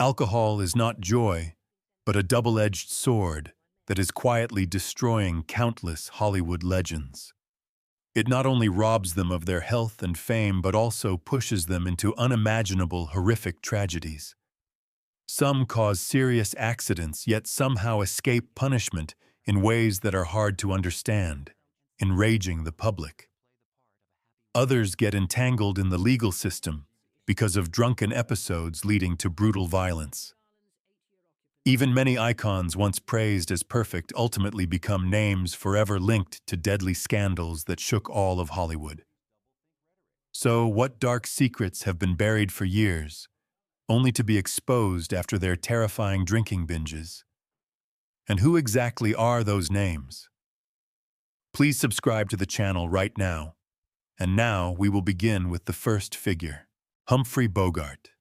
Alcohol is not joy, but a double-edged sword that is quietly destroying countless Hollywood legends. It not only robs them of their health and fame, but also pushes them into unimaginable, horrific tragedies. Some cause serious accidents, yet somehow escape punishment in ways that are hard to understand, enraging the public. Others get entangled in the legal system because of drunken episodes leading to brutal violence. Even many icons once praised as perfect ultimately become names forever linked to deadly scandals that shook all of Hollywood. So, what dark secrets have been buried for years, only to be exposed after their terrifying drinking binges? And who exactly are those names? Please subscribe to the channel right now. And now we will begin with the first figure, Humphrey Bogart.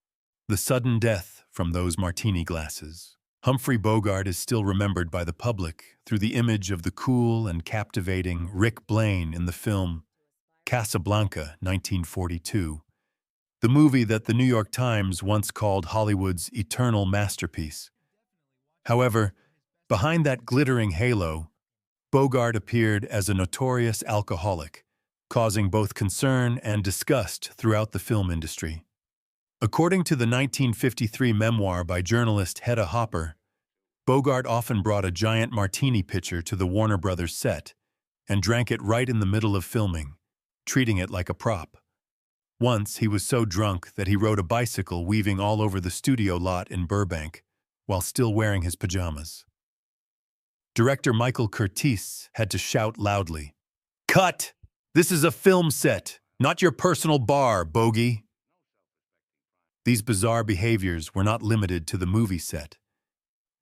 The sudden death from those martini glasses. Humphrey Bogart is still remembered by the public through the image of the cool and captivating Rick Blaine in the film Casablanca, 1942, the movie that the New York Times once called Hollywood's eternal masterpiece. However, behind that glittering halo, Bogart appeared as a notorious alcoholic, causing both concern and disgust throughout the film industry. According to the 1953 memoir by journalist Hedda Hopper, Bogart often brought a giant martini pitcher to the Warner Brothers set and drank it right in the middle of filming, treating it like a prop. Once, he was so drunk that he rode a bicycle weaving all over the studio lot in Burbank while still wearing his pajamas. Director Michael Curtiz had to shout loudly, "Cut! This is a film set, not your personal bar, bogey." These bizarre behaviors were not limited to the movie set.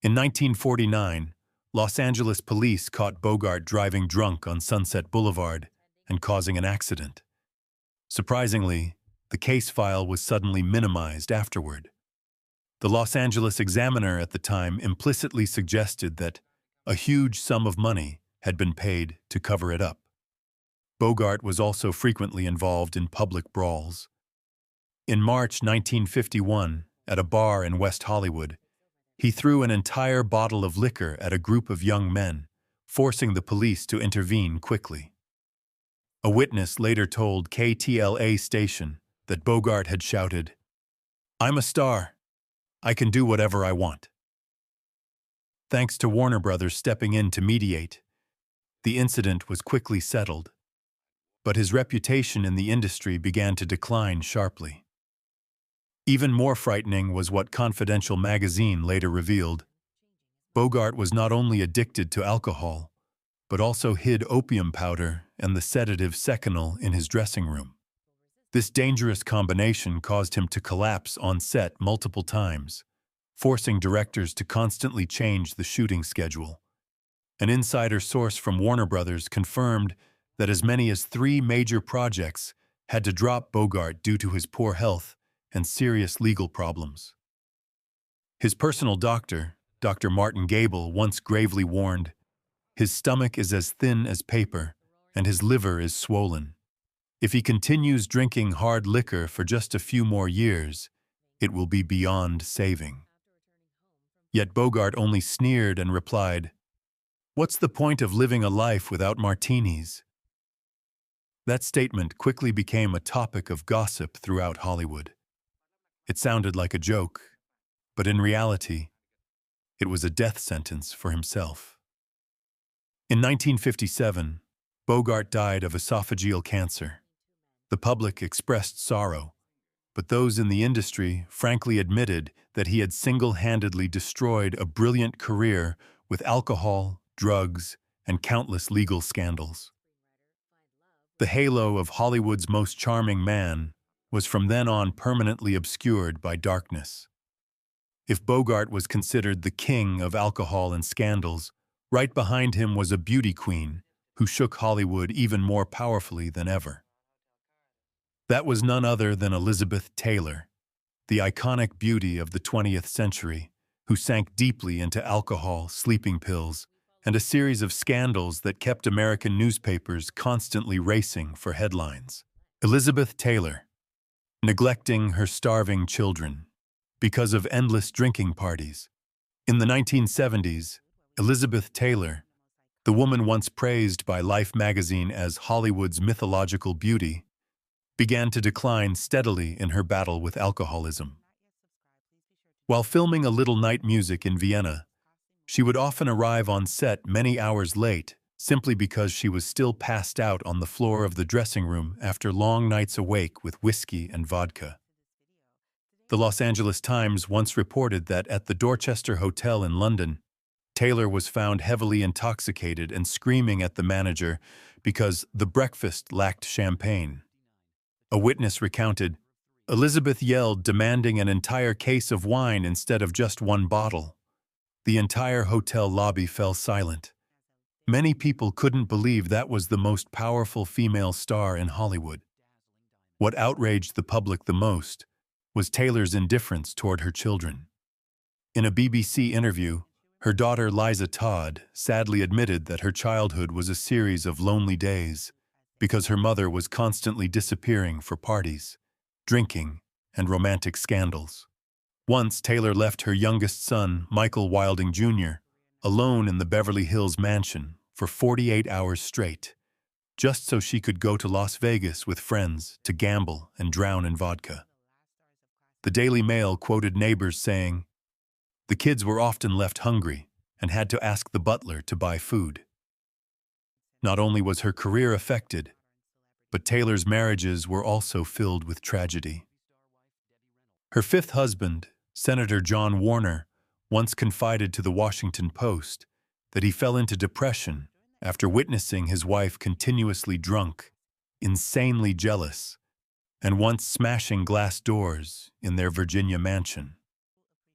In 1949, Los Angeles police caught Bogart driving drunk on Sunset Boulevard and causing an accident. Surprisingly, the case file was suddenly minimized afterward. The Los Angeles Examiner at the time implicitly suggested that a huge sum of money had been paid to cover it up. Bogart was also frequently involved in public brawls. In March 1951, at a bar in West Hollywood, he threw an entire bottle of liquor at a group of young men, forcing the police to intervene quickly. A witness later told KTLA station that Bogart had shouted, "I'm a star. I can do whatever I want." Thanks to Warner Brothers stepping in to mediate, the incident was quickly settled, but his reputation in the industry began to decline sharply. Even more frightening was what Confidential magazine later revealed. Bogart was not only addicted to alcohol, but also hid opium powder and the sedative Seconal in his dressing room. This dangerous combination caused him to collapse on set multiple times, forcing directors to constantly change the shooting schedule. An insider source from Warner Brothers confirmed that as many as 3 major projects had to drop Bogart due to his poor health and serious legal problems. His personal doctor, Dr. Martin Gable, once gravely warned, "His stomach is as thin as paper, and his liver is swollen. If he continues drinking hard liquor for just a few more years, it will be beyond saving." Yet Bogart only sneered and replied, "What's the point of living a life without martinis?" That statement quickly became a topic of gossip throughout Hollywood. It sounded like a joke, but in reality, it was a death sentence for himself. In 1957, Bogart died of esophageal cancer. The public expressed sorrow, but those in the industry frankly admitted that he had single-handedly destroyed a brilliant career with alcohol, drugs, and countless legal scandals. The halo of Hollywood's most charming man was from then on permanently obscured by darkness. If Bogart was considered the king of alcohol and scandals, right behind him was a beauty queen who shook Hollywood even more powerfully than ever. That was none other than Elizabeth Taylor, the iconic beauty of the 20th century, who sank deeply into alcohol, sleeping pills, and a series of scandals that kept American newspapers constantly racing for headlines. Elizabeth Taylor, neglecting her starving children, because of endless drinking parties. In the 1970s, Elizabeth Taylor, the woman once praised by Life magazine as Hollywood's mythological beauty, began to decline steadily in her battle with alcoholism. While filming A Little Night Music in Vienna, she would often arrive on set many hours late simply because she was still passed out on the floor of the dressing room after long nights awake with whiskey and vodka. The Los Angeles Times once reported that at the Dorchester Hotel in London, Taylor was found heavily intoxicated and screaming at the manager because the breakfast lacked champagne. A witness recounted, "Elizabeth yelled, demanding an entire case of wine instead of just one bottle. The entire hotel lobby fell silent. Many people couldn't believe that was the most powerful female star in Hollywood." What outraged the public the most was Taylor's indifference toward her children. In a BBC interview, her daughter Liza Todd sadly admitted that her childhood was a series of lonely days because her mother was constantly disappearing for parties, drinking, and romantic scandals. Once, Taylor left her youngest son, Michael Wilding Jr., alone in the Beverly Hills mansion for 48 hours straight, just so she could go to Las Vegas with friends to gamble and drown in vodka. The Daily Mail quoted neighbors saying, "The kids were often left hungry and had to ask the butler to buy food." Not only was her career affected, but Taylor's marriages were also filled with tragedy. Her fifth husband, Senator John Warner, once confided to the Washington Post that he fell into depression after witnessing his wife continuously drunk, insanely jealous, and once smashing glass doors in their Virginia mansion.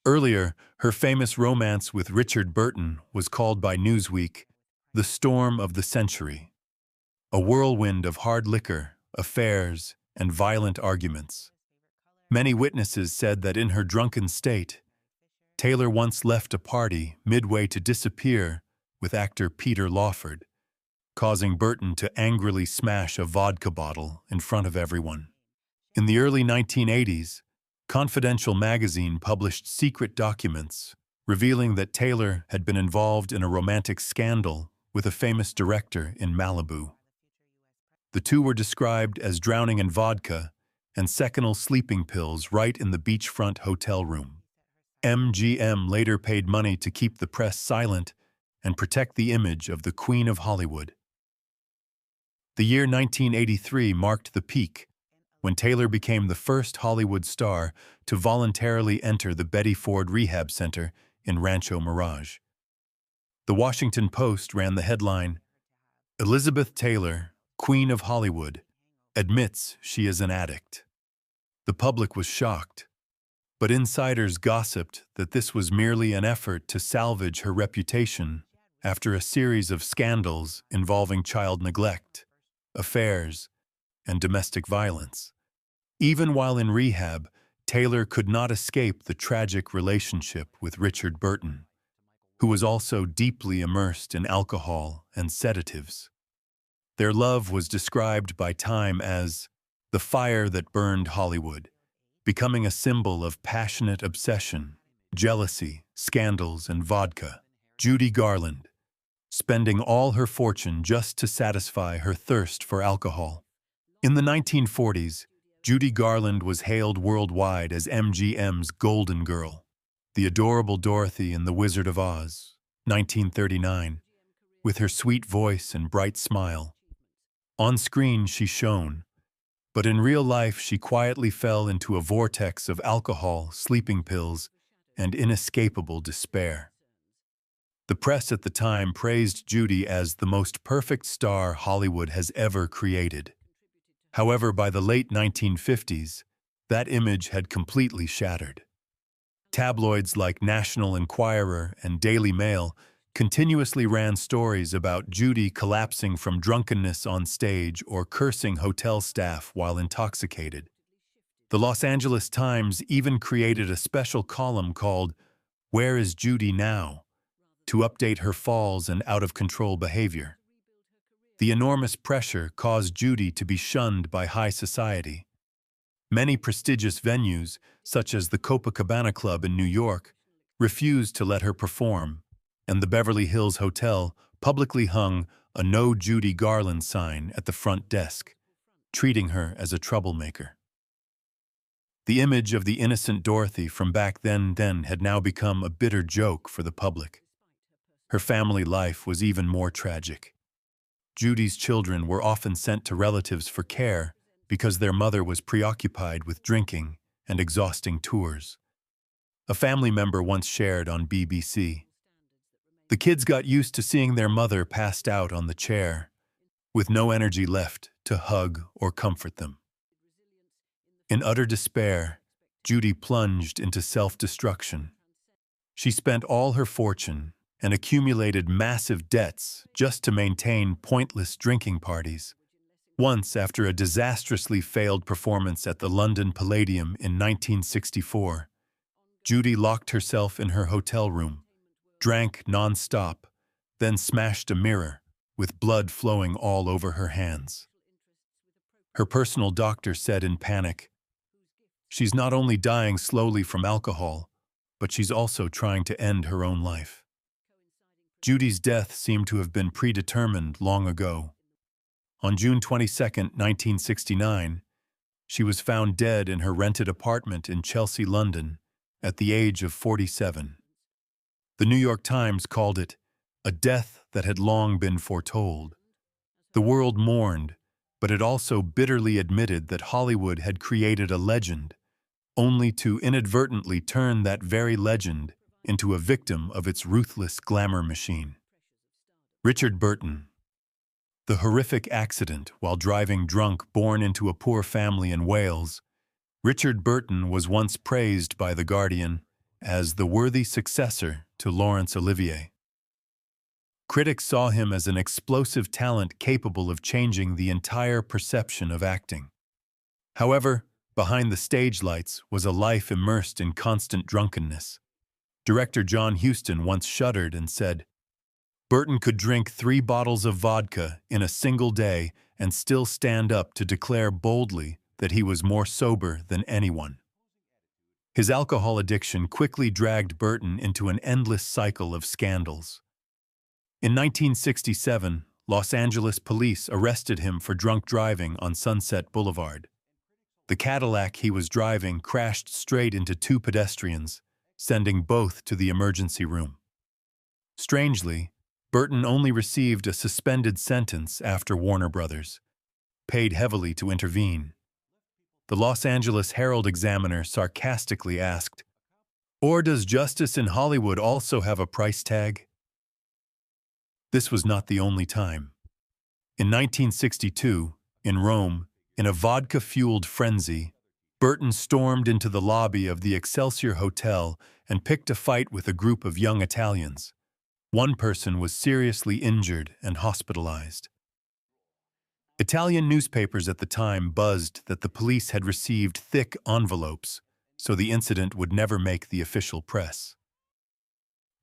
Earlier, her famous romance with Richard Burton was called by Newsweek the storm of the century, a whirlwind of hard liquor, affairs, and violent arguments. Many witnesses said that in her drunken state, Taylor once left a party midway to disappear with actor Peter Lawford, causing Burton to angrily smash a vodka bottle in front of everyone. In the early 1980s, Confidential magazine published secret documents revealing that Taylor had been involved in a romantic scandal with a famous director in Malibu. The two were described as drowning in vodka and seconal sleeping pills right in the beachfront hotel room. MGM later paid money to keep the press silent and protect the image of the Queen of Hollywood. The year 1983 marked the peak, when Taylor became the first Hollywood star to voluntarily enter the Betty Ford Rehab Center in Rancho Mirage. The Washington Post ran the headline, "Elizabeth Taylor, Queen of Hollywood, admits she is an addict." The public was shocked, but insiders gossiped that this was merely an effort to salvage her reputation after a series of scandals involving child neglect, affairs, and domestic violence. Even while in rehab, Taylor could not escape the tragic relationship with Richard Burton, who was also deeply immersed in alcohol and sedatives. Their love was described by Time as the fire that burned Hollywood, becoming a symbol of passionate obsession, jealousy, scandals, and vodka. Judy Garland, spending all her fortune just to satisfy her thirst for alcohol. In the 1940s, Judy Garland was hailed worldwide as MGM's Golden Girl, the adorable Dorothy in The Wizard of Oz, 1939, with her sweet voice and bright smile. On screen, she shone, but in real life, she quietly fell into a vortex of alcohol, sleeping pills, and inescapable despair. The press at the time praised Judy as the most perfect star Hollywood has ever created. However, by the late 1950s, that image had completely shattered. Tabloids like National Enquirer and Daily Mail continuously ran stories about Judy collapsing from drunkenness on stage or cursing hotel staff while intoxicated. The Los Angeles Times even created a special column called "Where is Judy Now?" to update her falls and out-of-control behavior. The enormous pressure caused Judy to be shunned by high society. Many prestigious venues, such as the Copacabana Club in New York, refused to let her perform, and the Beverly Hills Hotel publicly hung a "No Judy Garland" sign at the front desk, treating her as a troublemaker. The image of the innocent Dorothy from back then had now become a bitter joke for the public. Her family life was even more tragic. Judy's children were often sent to relatives for care because their mother was preoccupied with drinking and exhausting tours. A family member once shared on BBC, "The kids got used to seeing their mother passed out on the chair, with no energy left to hug or comfort them." In utter despair, Judy plunged into self-destruction. She spent all her fortune and accumulated massive debts just to maintain pointless drinking parties. Once, after a disastrously failed performance at the London Palladium in 1964, Judy locked herself in her hotel room, drank non-stop, then smashed a mirror, with blood flowing all over her hands. Her personal doctor said in panic, "She's not only dying slowly from alcohol, but she's also trying to end her own life." Judy's death seemed to have been predetermined long ago. On June 22, 1969, she was found dead in her rented apartment in Chelsea, London, at the age of 47. The New York Times called it a death that had long been foretold. The world mourned, but it also bitterly admitted that Hollywood had created a legend, only to inadvertently turn that very legend into a victim of its ruthless glamour machine. Richard Burton. The horrific accident while driving drunk born into a poor family in Wales, Richard Burton was once praised by The Guardian as the worthy successor to Laurence Olivier. Critics saw him as an explosive talent capable of changing the entire perception of acting. However, behind the stage lights was a life immersed in constant drunkenness. Director John Huston once shuddered and said, "Burton could drink 3 bottles of vodka in a single day and still stand up to declare boldly that he was more sober than anyone." His alcohol addiction quickly dragged Burton into an endless cycle of scandals. In 1967, Los Angeles police arrested him for drunk driving on Sunset Boulevard. The Cadillac he was driving crashed straight into 2 pedestrians, sending both to the emergency room. Strangely, Burton only received a suspended sentence after Warner Brothers paid heavily to intervene. The Los Angeles Herald-Examiner sarcastically asked, "Or does justice in Hollywood also have a price tag?" This was not the only time. In 1962, in Rome, in a vodka-fueled frenzy, Burton stormed into the lobby of the Excelsior Hotel and picked a fight with a group of young Italians. One person was seriously injured and hospitalized. Italian newspapers at the time buzzed that the police had received thick envelopes, so the incident would never make the official press.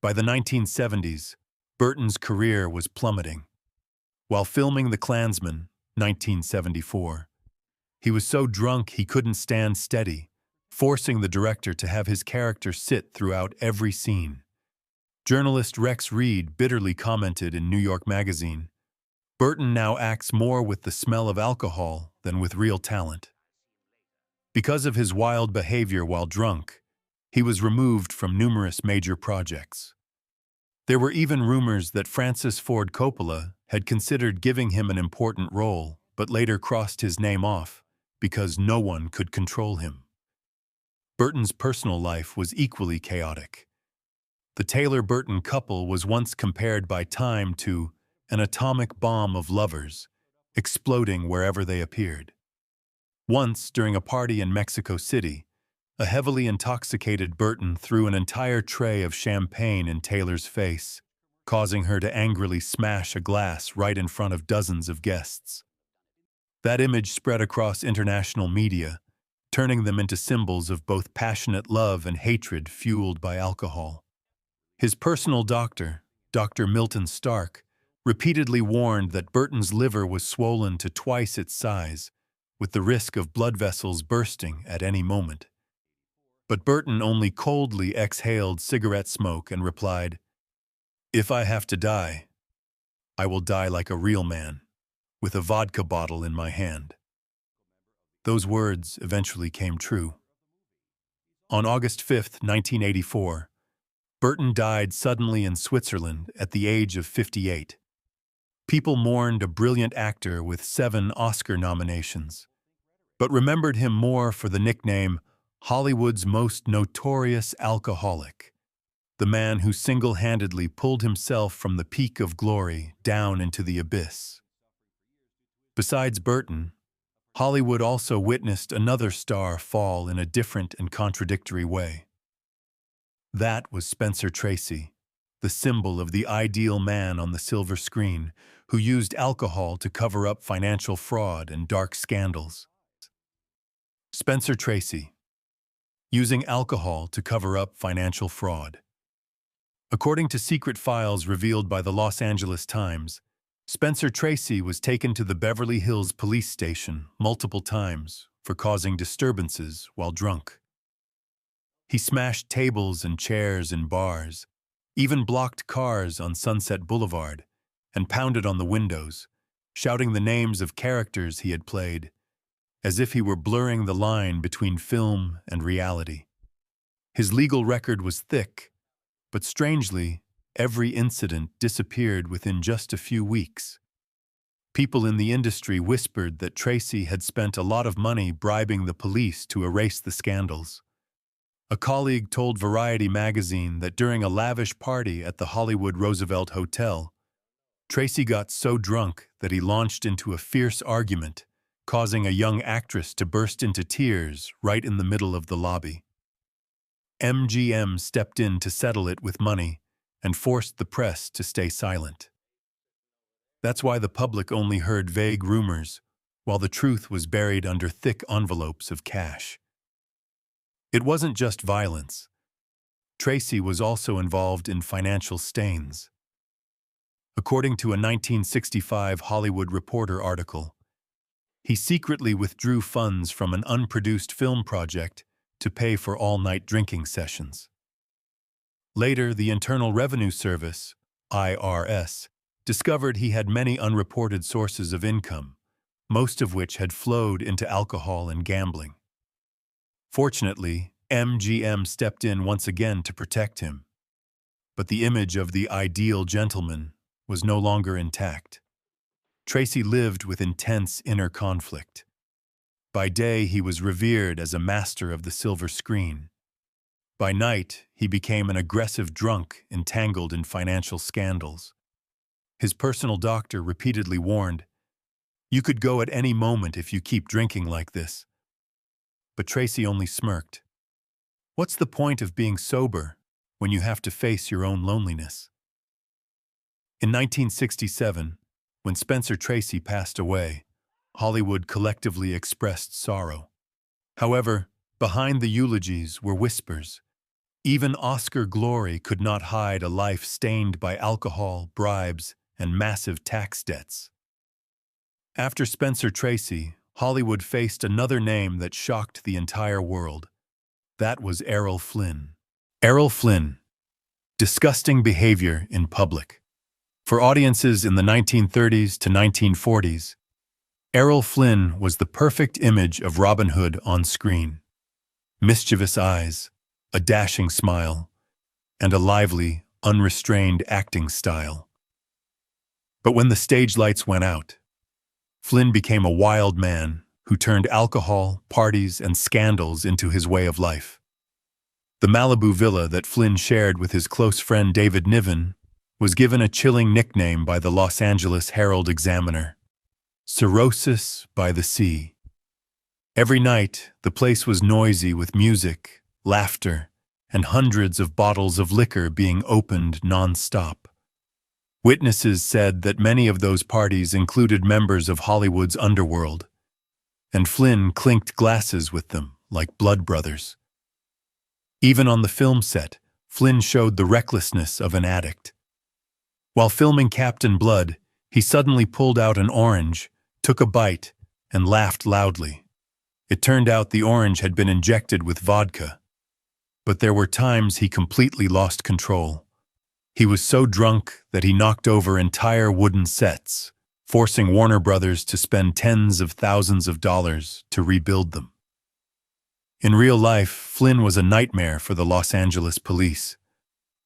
By the 1970s, Burton's career was plummeting. While filming The Klansman, 1974, he was so drunk he couldn't stand steady, forcing the director to have his character sit throughout every scene. Journalist Rex Reed bitterly commented in New York Magazine, "Burton now acts more with the smell of alcohol than with real talent." Because of his wild behavior while drunk, he was removed from numerous major projects. There were even rumors that Francis Ford Coppola had considered giving him an important role, but later crossed his name off because no one could control him. Burton's personal life was equally chaotic. The Taylor-Burton couple was once compared by Time to an atomic bomb of lovers, exploding wherever they appeared. Once, during a party in Mexico City, a heavily intoxicated Burton threw an entire tray of champagne in Taylor's face, causing her to angrily smash a glass right in front of dozens of guests. That image spread across international media, turning them into symbols of both passionate love and hatred fueled by alcohol. His personal doctor, Dr. Milton Stark, repeatedly warned that Burton's liver was swollen to twice its size, with the risk of blood vessels bursting at any moment. But Burton only coldly exhaled cigarette smoke and replied, "If I have to die, I will die like a real man, with a vodka bottle in my hand." Those words eventually came true. On August 5, 1984, Burton died suddenly in Switzerland at the age of 58. People mourned a brilliant actor with 7 Oscar nominations, but remembered him more for the nickname Hollywood's most notorious alcoholic, the man who single-handedly pulled himself from the peak of glory down into the abyss. Besides Burton, Hollywood also witnessed another star fall in a different and contradictory way. That was Spencer Tracy, the symbol of the ideal man on the silver screen, who used alcohol to cover up financial fraud and dark scandals. Spencer Tracy, using alcohol to cover up financial fraud. According to secret files revealed by the Los Angeles Times, Spencer Tracy was taken to the Beverly Hills police station multiple times for causing disturbances while drunk. He smashed tables and chairs in bars, even blocked cars on Sunset Boulevard, and pounded on the windows, shouting the names of characters he had played, as if he were blurring the line between film and reality. His legal record was thick, but strangely, every incident disappeared within just a few weeks. People in the industry whispered that Tracy had spent a lot of money bribing the police to erase the scandals. A colleague told Variety magazine that during a lavish party at the Hollywood Roosevelt Hotel, Tracy got so drunk that he launched into a fierce argument, causing a young actress to burst into tears right in the middle of the lobby. MGM stepped in to settle it with money and forced the press to stay silent. That's why the public only heard vague rumors, while the truth was buried under thick envelopes of cash. It wasn't just violence. Tracy was also involved in financial stains. According to a 1965 Hollywood Reporter article, he secretly withdrew funds from an unproduced film project to pay for all-night drinking sessions. Later, the Internal Revenue Service, IRS, discovered he had many unreported sources of income, most of which had flowed into alcohol and gambling. Fortunately, MGM stepped in once again to protect him, but the image of the ideal gentleman was no longer intact. Tracy lived with intense inner conflict. By day, he was revered as a master of the silver screen. By night, he became an aggressive drunk entangled in financial scandals. His personal doctor repeatedly warned, "You could go at any moment if you keep drinking like this." But Tracy only smirked. What's the point of being sober when you have to face your own loneliness? In 1967, when Spencer Tracy passed away, Hollywood collectively expressed sorrow. However, behind the eulogies were whispers. Even Oscar glory could not hide a life stained by alcohol, bribes, and massive tax debts. After Spencer Tracy, Hollywood faced another name that shocked the entire world. That was Errol Flynn. Errol Flynn. Disgusting behavior in public. For audiences in the 1930s to 1940s, Errol Flynn was the perfect image of Robin Hood on screen. Mischievous eyes, a dashing smile, and a lively, unrestrained acting style. But when the stage lights went out, Flynn became a wild man who turned alcohol, parties, and scandals into his way of life. The Malibu villa that Flynn shared with his close friend David Niven was given a chilling nickname by the Los Angeles Herald-Examiner: Cirrhosis by the Sea. Every night, the place was noisy with music, laughter, and hundreds of bottles of liquor being opened non-stop. Witnesses said that many of those parties included members of Hollywood's underworld, and Flynn clinked glasses with them like blood brothers. Even on the film set, Flynn showed the recklessness of an addict. While filming Captain Blood, he suddenly pulled out an orange, took a bite, and laughed loudly. It turned out the orange had been injected with vodka. But there were times he completely lost control. He was so drunk that he knocked over entire wooden sets, forcing Warner Brothers to spend tens of thousands of dollars to rebuild them. In real life, Flynn was a nightmare for the Los Angeles police.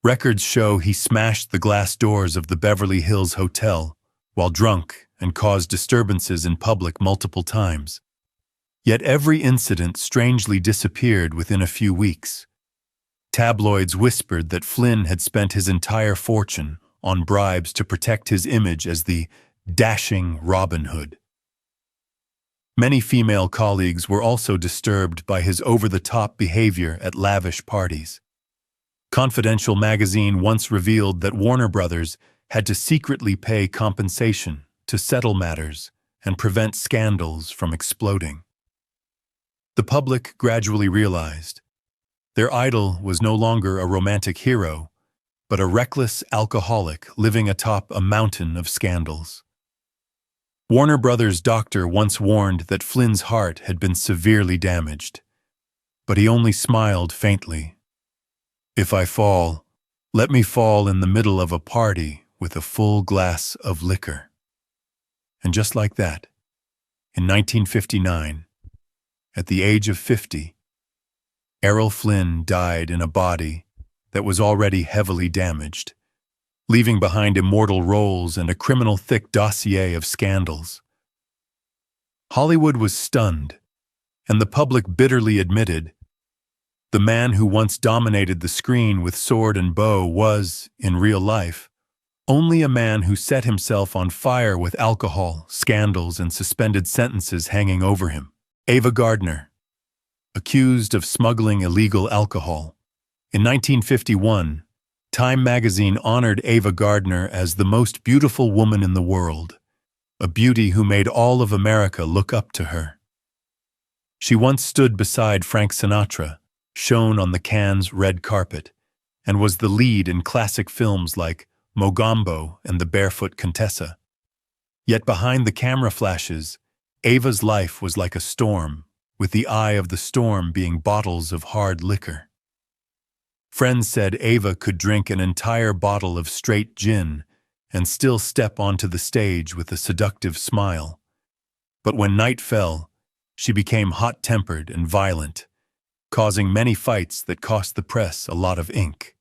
Records show he smashed the glass doors of the Beverly Hills Hotel while drunk and caused disturbances in public multiple times. Yet every incident strangely disappeared within a few weeks. Tabloids whispered that Flynn had spent his entire fortune on bribes to protect his image as the dashing Robin Hood. Many female colleagues were also disturbed by his over-the-top behavior at lavish parties. Confidential magazine once revealed that Warner Brothers had to secretly pay compensation to settle matters and prevent scandals from exploding. The public gradually realized their idol was no longer a romantic hero, but a reckless alcoholic living atop a mountain of scandals. Warner Brothers' doctor once warned that Flynn's heart had been severely damaged, but he only smiled faintly. "If I fall, let me fall in the middle of a party with a full glass of liquor." And just like that, in 1959, at the age of 50, Errol Flynn died in a body that was already heavily damaged, leaving behind immortal roles and a criminal-thick dossier of scandals. Hollywood was stunned, and the public bitterly admitted the man who once dominated the screen with sword and bow was, in real life, only a man who set himself on fire with alcohol, scandals, and suspended sentences hanging over him. Ava Gardner, accused of smuggling illegal alcohol. In 1951, Time magazine honored Ava Gardner as the most beautiful woman in the world, a beauty who made all of America look up to her. She once stood beside Frank Sinatra, shown on the Cannes red carpet, and was the lead in classic films like Mogambo and The Barefoot Contessa. Yet behind the camera flashes, Ava's life was like a storm, with the eye of the storm being bottles of hard liquor. Friends said Ava could drink an entire bottle of straight gin and still step onto the stage with a seductive smile. But when night fell, she became hot-tempered and violent, causing many fights that cost the press a lot of ink.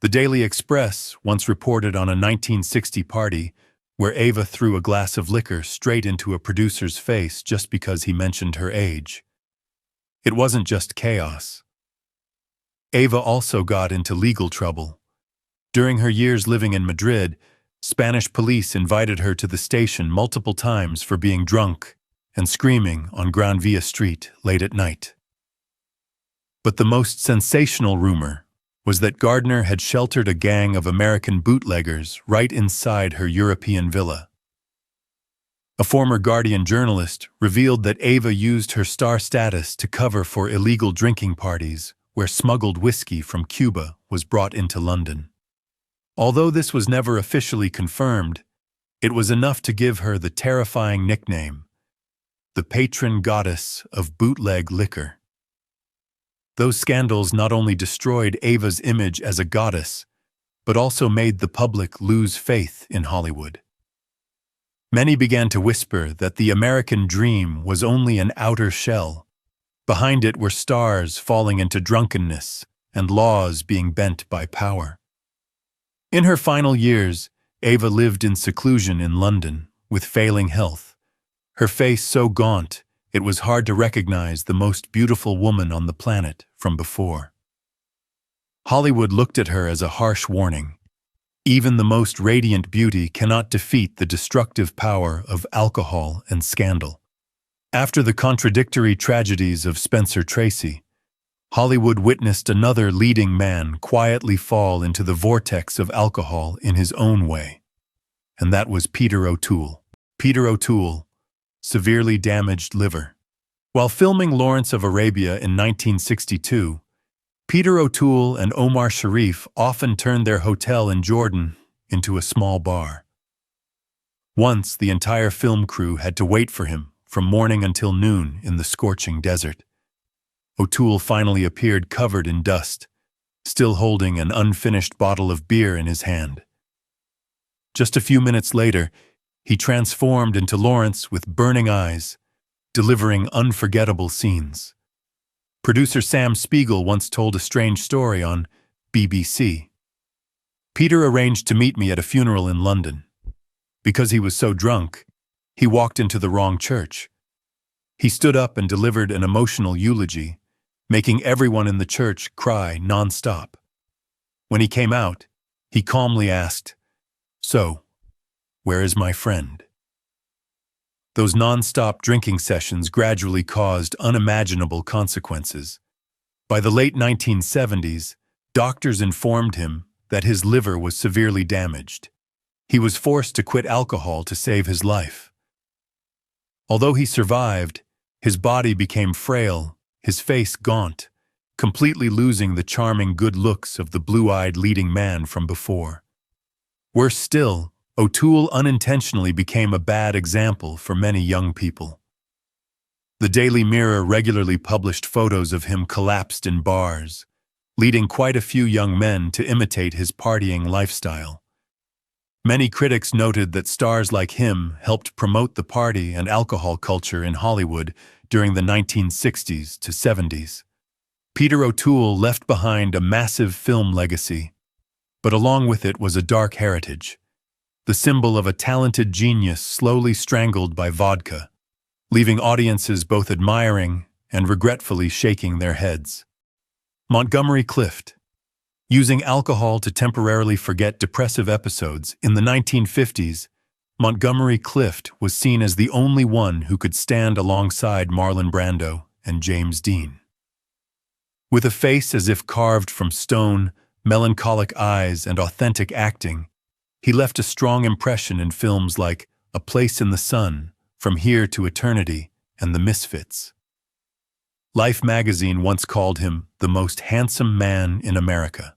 The Daily Express once reported on a 1960 party where Ava threw a glass of liquor straight into a producer's face just because he mentioned her age. It wasn't just chaos. Ava also got into legal trouble. During her years living in Madrid, Spanish police invited her to the station multiple times for being drunk and screaming on Gran Via Street late at night. But the most sensational rumor was that Gardner had sheltered a gang of American bootleggers right inside her European villa. A former Guardian journalist revealed that Ava used her star status to cover for illegal drinking parties where smuggled whiskey from Cuba was brought into London. Although this was never officially confirmed, it was enough to give her the terrifying nickname, the patron goddess of bootleg liquor. Those scandals not only destroyed Ava's image as a goddess, but also made the public lose faith in Hollywood. Many began to whisper that the American dream was only an outer shell. Behind it were stars falling into drunkenness and laws being bent by power. In her final years, Ava lived in seclusion in London, with failing health. Her face so gaunt, it was hard to recognize the most beautiful woman on the planet from before. Hollywood looked at her as a harsh warning. Even the most radiant beauty cannot defeat the destructive power of alcohol and scandal. After the contradictory tragedies of Spencer Tracy, Hollywood witnessed another leading man quietly fall into the vortex of alcohol in his own way. And that was Peter O'Toole. Peter O'Toole, severely damaged liver. While filming Lawrence of Arabia in 1962, Peter O'Toole and Omar Sharif often turned their hotel in Jordan into a small bar. Once, the entire film crew had to wait for him from morning until noon in the scorching desert. O'Toole finally appeared covered in dust, still holding an unfinished bottle of beer in his hand. Just a few minutes later, he transformed into Lawrence with burning eyes, delivering unforgettable scenes. Producer Sam Spiegel once told a strange story on BBC. Peter arranged to meet me at a funeral in London. Because he was so drunk, he walked into the wrong church. He stood up and delivered an emotional eulogy, making everyone in the church cry non-stop. When he came out, he calmly asked, "So, where is my friend?" Those non-stop drinking sessions gradually caused unimaginable consequences. By the late 1970s, doctors informed him that his liver was severely damaged. He was forced to quit alcohol to save his life. Although he survived, his body became frail, his face gaunt, completely losing the charming good looks of the blue-eyed leading man from before. Worse still, O'Toole unintentionally became a bad example for many young people. The Daily Mirror regularly published photos of him collapsed in bars, leading quite a few young men to imitate his partying lifestyle. Many critics noted that stars like him helped promote the party and alcohol culture in Hollywood during the 1960s to 70s. Peter O'Toole left behind a massive film legacy, but along with it was a dark heritage, the symbol of a talented genius slowly strangled by vodka, leaving audiences both admiring and regretfully shaking their heads. Montgomery Clift. Using alcohol to temporarily forget depressive episodes, in the 1950s, Montgomery Clift was seen as the only one who could stand alongside Marlon Brando and James Dean. With a face as if carved from stone, melancholic eyes, and authentic acting, he left a strong impression in films like A Place in the Sun, From Here to Eternity, and The Misfits. Life magazine once called him the most handsome man in America.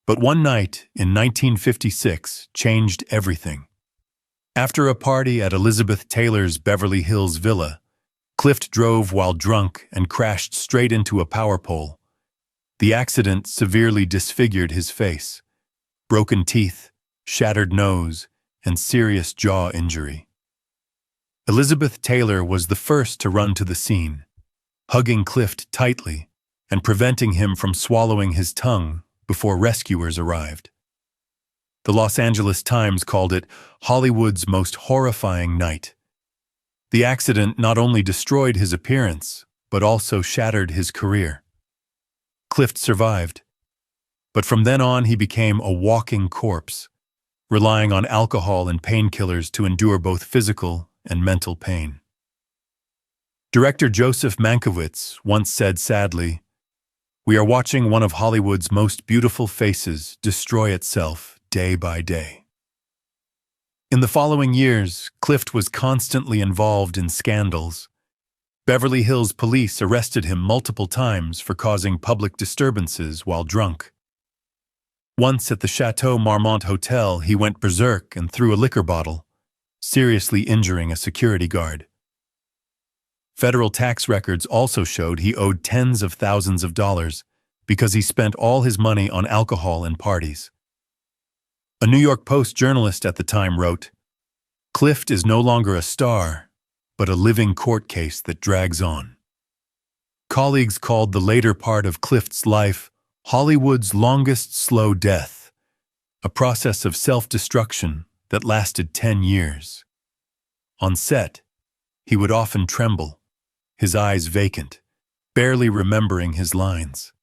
But one night in 1956 changed everything. After a party at Elizabeth Taylor's Beverly Hills villa, Clift drove while drunk and crashed straight into a power pole. The accident severely disfigured his face, broken teeth, shattered nose, and serious jaw injury. Elizabeth Taylor was the first to run to the scene, hugging Clift tightly and preventing him from swallowing his tongue before rescuers arrived. The Los Angeles Times called it Hollywood's most horrifying night. The accident not only destroyed his appearance, but also shattered his career. Clift survived, but from then on he became a walking corpse, relying on alcohol and painkillers to endure both physical and mental pain. Director Joseph Mankiewicz once said sadly, "We are watching one of Hollywood's most beautiful faces destroy itself day by day." In the following years, Clift was constantly involved in scandals. Beverly Hills police arrested him multiple times for causing public disturbances while drunk. Once at the Chateau Marmont Hotel, he went berserk and threw a liquor bottle, seriously injuring a security guard. Federal tax records also showed he owed tens of thousands of dollars because he spent all his money on alcohol and parties. A New York Post journalist at the time wrote, "Clift is no longer a star, but a living court case that drags on." Colleagues called the later part of Clift's life Hollywood's longest slow death, a process of self-destruction that lasted 10 years. On set, he would often tremble, his eyes vacant, barely remembering his lines.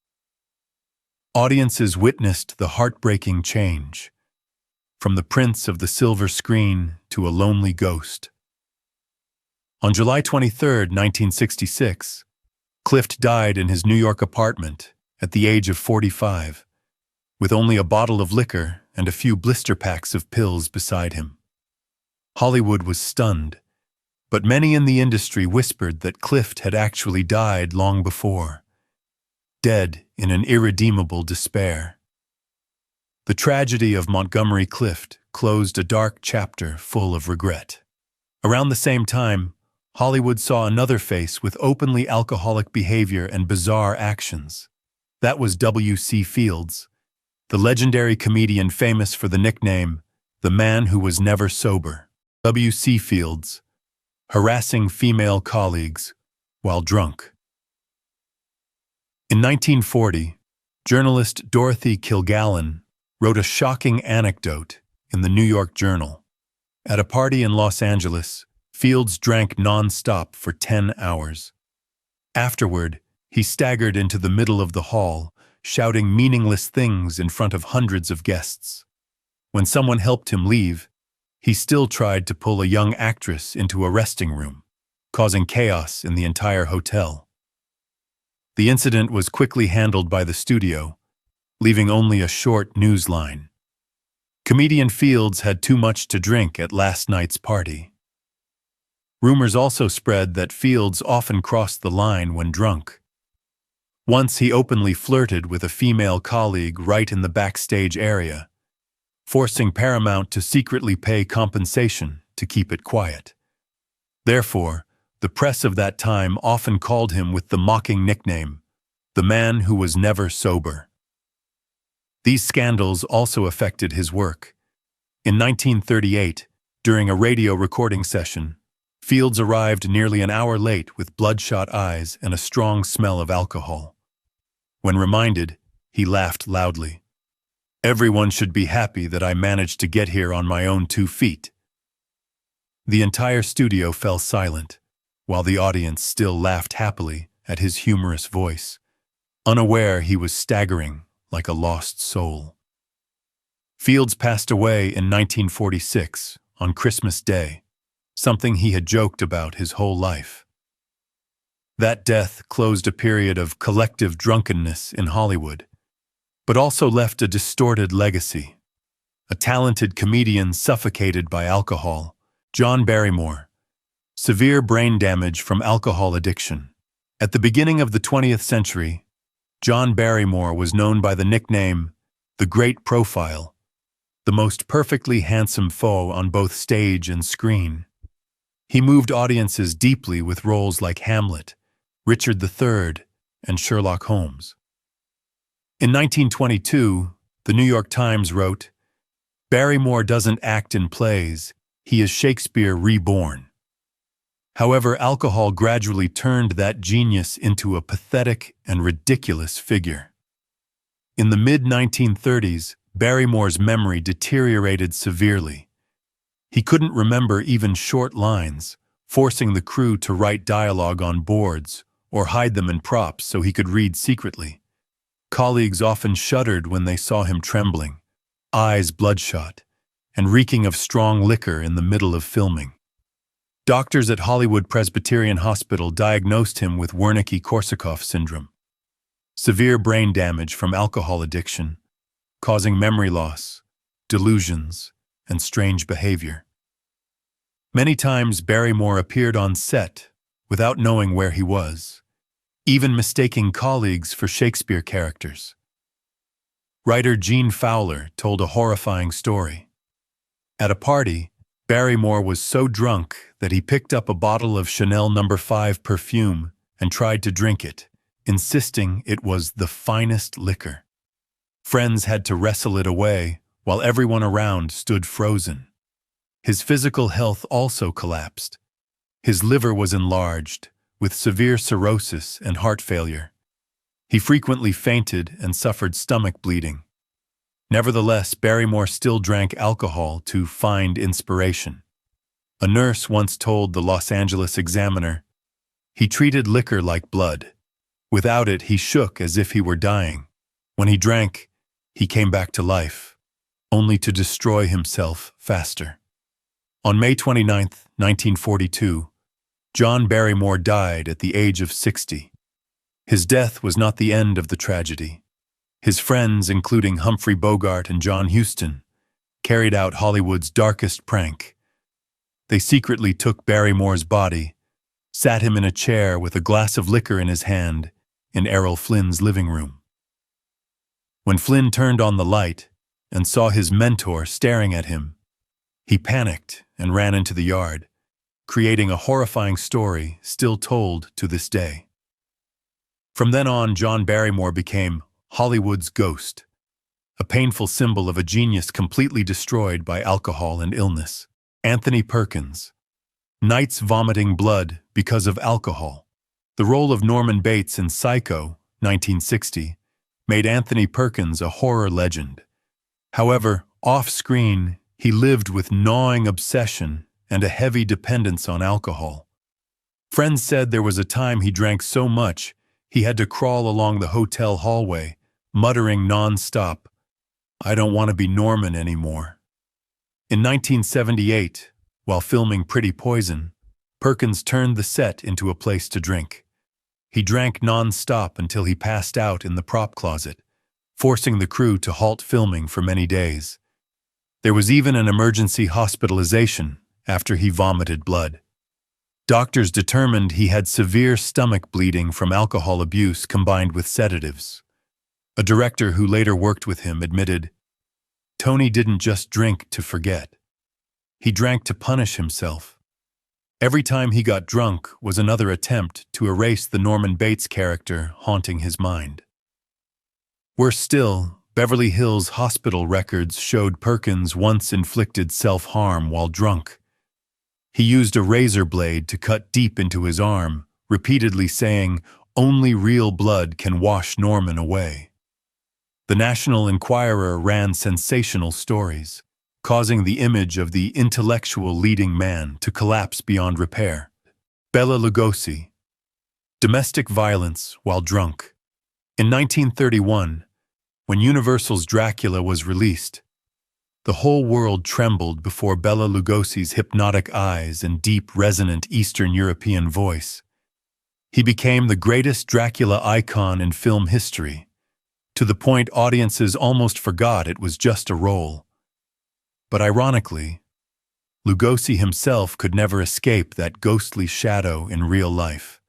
Audiences witnessed the heartbreaking change, from the prince of the silver screen to a lonely ghost. On July 23, 1966, Clift died in his New York apartment at the age of 45, with only a bottle of liquor and a few blister packs of pills beside him. Hollywood was stunned, but many in the industry whispered that Clift had actually died long before, dead in an irredeemable despair. The tragedy of Montgomery Clift closed a dark chapter full of regret. Around the same time, Hollywood saw another face with openly alcoholic behavior and bizarre actions. That was W.C. Fields, the legendary comedian famous for the nickname, the man who was never sober. W.C. Fields, harassing female colleagues while drunk. In 1940, journalist Dorothy Kilgallen wrote a shocking anecdote in the New York Journal. At a party in Los Angeles, Fields drank non-stop for 10 hours. Afterward, he staggered into the middle of the hall, shouting meaningless things in front of hundreds of guests. When someone helped him leave, he still tried to pull a young actress into a resting room, causing chaos in the entire hotel. The incident was quickly handled by the studio, leaving only a short news line. Comedian Fields had too much to drink at last night's party. Rumors also spread that Fields often crossed the line when drunk. Once he openly flirted with a female colleague right in the backstage area, forcing Paramount to secretly pay compensation to keep it quiet. Therefore, the press of that time often called him with the mocking nickname, the man who was never sober. These scandals also affected his work. In 1938, during a radio recording session, Fields arrived nearly an hour late with bloodshot eyes and a strong smell of alcohol. When reminded, he laughed loudly. "Everyone should be happy that I managed to get here on my own 2 feet." The entire studio fell silent, while the audience still laughed happily at his humorous voice, unaware he was staggering like a lost soul. Fields passed away in 1946, on Christmas Day, something he had joked about his whole life. That death closed a period of collective drunkenness in Hollywood, but also left a distorted legacy. A talented comedian suffocated by alcohol, John Barrymore. Severe brain damage from alcohol addiction. At the beginning of the 20th century, John Barrymore was known by the nickname, the Great Profile, the most perfectly handsome foe on both stage and screen. He moved audiences deeply with roles like Hamlet, Richard III, and Sherlock Holmes. In 1922, the New York Times wrote, "Barrymore doesn't act in plays, he is Shakespeare reborn." However, alcohol gradually turned that genius into a pathetic and ridiculous figure. In the mid-1930s, Barrymore's memory deteriorated severely. He couldn't remember even short lines, forcing the crew to write dialogue on boards or hide them in props so he could read secretly. Colleagues often shuddered when they saw him trembling, eyes bloodshot, and reeking of strong liquor in the middle of filming. Doctors at Hollywood Presbyterian Hospital diagnosed him with Wernicke-Korsakoff syndrome, severe brain damage from alcohol addiction, causing memory loss, delusions, and strange behavior. Many times Barrymore appeared on set without knowing where he was, even mistaking colleagues for Shakespeare characters. Writer Gene Fowler told a horrifying story. At a party, Barrymore was so drunk that he picked up a bottle of Chanel No. 5 perfume and tried to drink it, insisting it was the finest liquor. Friends had to wrestle it away, while everyone around stood frozen. His physical health also collapsed. His liver was enlarged, with severe cirrhosis and heart failure. He frequently fainted and suffered stomach bleeding. Nevertheless, Barrymore still drank alcohol to find inspiration. A nurse once told the Los Angeles Examiner, "He treated liquor like blood. Without it, he shook as if he were dying. When he drank, he came back to life, only to destroy himself faster." On May 29, 1942, John Barrymore died at the age of 60. His death was not the end of the tragedy. His friends, including Humphrey Bogart and John Huston, carried out Hollywood's darkest prank. They secretly took Barrymore's body, sat him in a chair with a glass of liquor in his hand in Errol Flynn's living room. When Flynn turned on the light, and saw his mentor staring at him. He panicked and ran into the yard, creating a horrifying story still told to this day. From then on, John Barrymore became Hollywood's ghost, a painful symbol of a genius completely destroyed by alcohol and illness. Anthony Perkins, nights vomiting blood because of alcohol. The role of Norman Bates in Psycho, 1960, made Anthony Perkins a horror legend. However, off-screen, he lived with gnawing obsession and a heavy dependence on alcohol. Friends said there was a time he drank so much he had to crawl along the hotel hallway, muttering non-stop, "I don't want to be Norman anymore." In 1978, while filming Pretty Poison, Perkins turned the set into a place to drink. He drank non-stop until he passed out in the prop closet, forcing the crew to halt filming for many days. There was even an emergency hospitalization after he vomited blood. Doctors determined he had severe stomach bleeding from alcohol abuse combined with sedatives. A director who later worked with him admitted, "Tony didn't just drink to forget. He drank to punish himself. Every time he got drunk was another attempt to erase the Norman Bates character haunting his mind." Worse still, Beverly Hills hospital records showed Perkins once inflicted self-harm while drunk. He used a razor blade to cut deep into his arm, repeatedly saying, "Only real blood can wash Norman away." The National Enquirer ran sensational stories, causing the image of the intellectual leading man to collapse beyond repair. Bela Lugosi, domestic violence while drunk. In 1931, when Universal's Dracula was released, the whole world trembled before Bela Lugosi's hypnotic eyes and deep, resonant Eastern European voice. He became the greatest Dracula icon in film history, to the point audiences almost forgot it was just a role. But ironically, Lugosi himself could never escape that ghostly shadow in real life.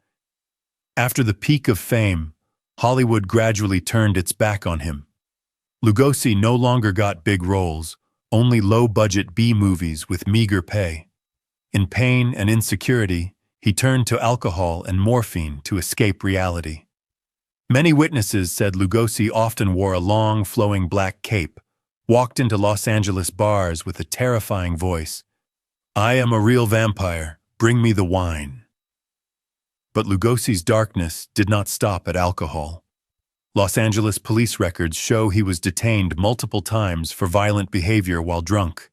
After the peak of fame, Hollywood gradually turned its back on him. Lugosi no longer got big roles, only low-budget B-movies with meager pay. In pain and insecurity, he turned to alcohol and morphine to escape reality. Many witnesses said Lugosi often wore a long, flowing black cape, walked into Los Angeles bars with a terrifying voice, "I am a real vampire, bring me the wine." But Lugosi's darkness did not stop at alcohol. Los Angeles police records show he was detained multiple times for violent behavior while drunk.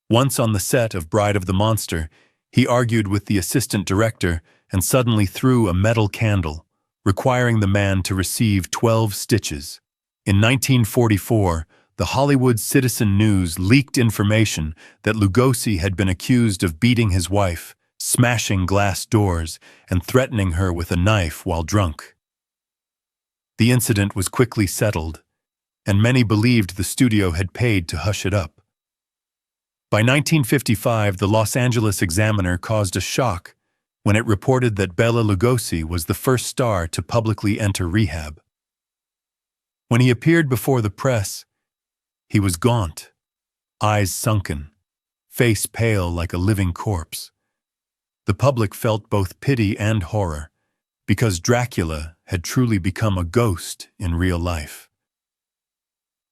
Once on the set of Bride of the Monster, he argued with the assistant director and suddenly threw a metal candle, requiring the man to receive 12 stitches. In 1944, the Hollywood Citizen News leaked information that Lugosi had been accused of beating his wife, smashing glass doors, and threatening her with a knife while drunk. The incident was quickly settled, and many believed the studio had paid to hush it up. By 1955, the Los Angeles Examiner caused a shock when it reported that Bela Lugosi was the first star to publicly enter rehab. When he appeared before the press, he was gaunt, eyes sunken, face pale like a living corpse. The public felt both pity and horror, because Dracula had truly become a ghost in real life.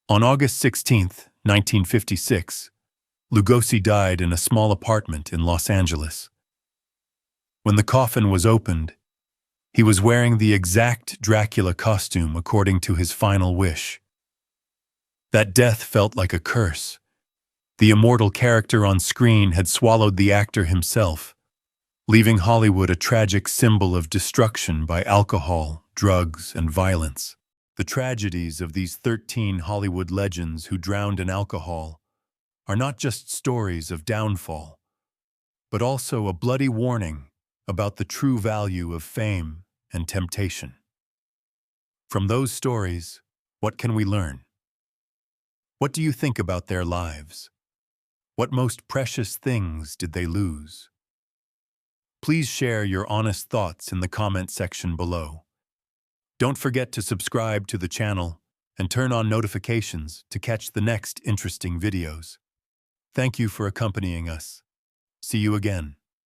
On August 16, 1956, Lugosi died in a small apartment in Los Angeles. When the coffin was opened, he was wearing the exact Dracula costume according to his final wish. That death felt like a curse. The immortal character on screen had swallowed the actor himself, leaving Hollywood a tragic symbol of destruction by alcohol, drugs, and violence. The tragedies of these 13 Hollywood legends who drowned in alcohol are not just stories of downfall, but also a bloody warning about the true value of fame and temptation. From those stories, what can we learn? What do you think about their lives? What most precious things did they lose? Please share your honest thoughts in the comment section below. Don't forget to subscribe to the channel and turn on notifications to catch the next interesting videos. Thank you for accompanying us. See you again.